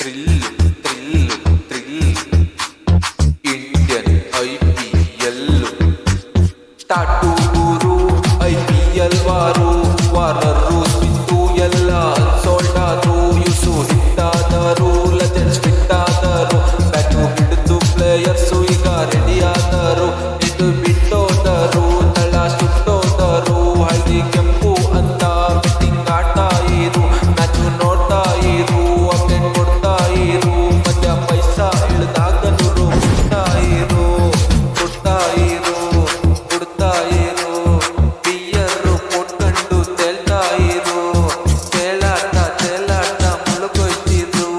thrill thrill thrill Indian IPL start ಊರು IPL ವಾರರು ಸ್ಪಿತ್ತು ಎಲ್ಲ unsold ಆದ್ರು ಯೂಸು ಹಿಟ್ಟಾದರು ಲೆಜೆಂಡ್ಸ್ ಫಿಟ್ಟಾದರು ಬ್ಯಾಟು ಹಿಡಿದು ಪ್ಲೇಯರ್ಸು ಈಗ ರೆಡಿ ಆದರು ಇದು ಬಿಟ್ಟೋದರು ತಳ ಸುಟ್ಟೋದರು ಹಳದಿ ಕೆಂಪು ಅಂತ ಬೆಟ್ಟಿಂಗ್ ಆಡ್ತಾ ಇರು ಮ್ಯಾಚು ನೋಡ್ತಾ ಇರು ಅಪ್ಡೇಟ್ ಕೊಡ್ತಾ ಇರು ಮಧ್ಯ ಪೈಸಾ ಇಳಿದಾಗ ನೂರು ಕೊಡ್ತಾ ಇರು ಬಿಯರು ಕೊಟ್ಕೊಂಡು ತೇಲ್ತಾ ಇರು ತೇಲಾಟ ಮುಳುಗೋಯ್ತಿರು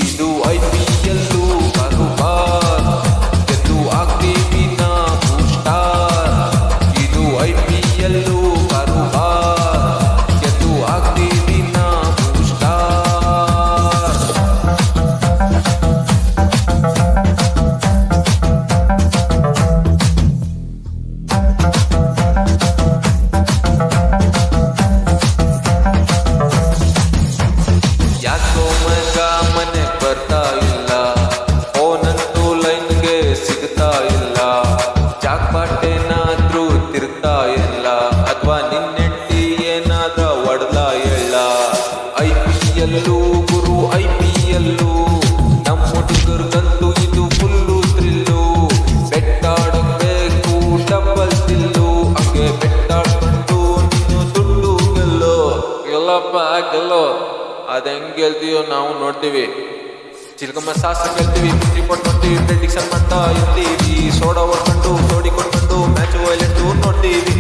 ಇದು IPL ಕಾರುಬಾರ್ ಗೆದ್ದು ಆಗ್ತೀವಿ ನಾವು ಸ್ಟಾರ್ ಇದು IPL ಕಾರುಬಾರ್ ಗೆದ್ದು ಆಗ್ತೀವಿ ನಾವು ಸ್ಟಾರ್ ಯಾಕೋ ಮಗ ಮನೆಗ್ ಬರ್ತಾ ಇಲ್ಲ ಫೋನಂತೂ ಲೈನ್ಗೆ ಸಿಗ್ತಾ ಇಲ್ಲ ಜಾಕ್ಪಾಟೇನಾದ್ರೂ ತಿರುಗ್ತಾ ಇಲ್ಲ ಅಥವಾ ನಿನ್ನೆಟ್ಟಿ ಏನಾದ್ರ ಒಡ್ದ ಇಲ್ಲ IPL ಗುರು IPL ನಮ್ಮ ಹುಡುಗರ್ಗಂತೂ ಇದು ಫುಲ್ಲು ಥ್ರಿಲ್ಲು ಬೆಟ್ಟಾಡೋಕ್ ಬೇಕು ಡಬಲ್ ತಿಲ್ಲು ಹಂಗೆ ಬೆಟ್ಟಾಡ್ಕೊಂಡು ನೀನು ದುಡ್ಡು ಗೆಲ್ಲಪ್ಪ ಗೆಲ್ಲೋ ಅದ ಹೆಂಗ್ ಗೆಲ್ತೀಯೋ ನಾವು ನೋಡ್ತೀವಿ ಚಿಲ್ಕಮ್ಮ ಸಾಸ ಗೆಲ್ತೀವಿ ರಿಪೋರ್ಟ್ ನೋಡ್ತೀವಿ ಪ್ರೆಡಿಕ್ಷನ್ ಮಾಡ್ತಾ ಇರ್ತೀವಿ ಸೋಡಾ ಹೊಡ್ಕೊಂಡು ಸೋಡಿ ಕೊಡ್ಕೊಂಡು ಮ್ಯಾಚ್ ವೈಲೆಂಟ್ ನೋಡ್ತೀವಿ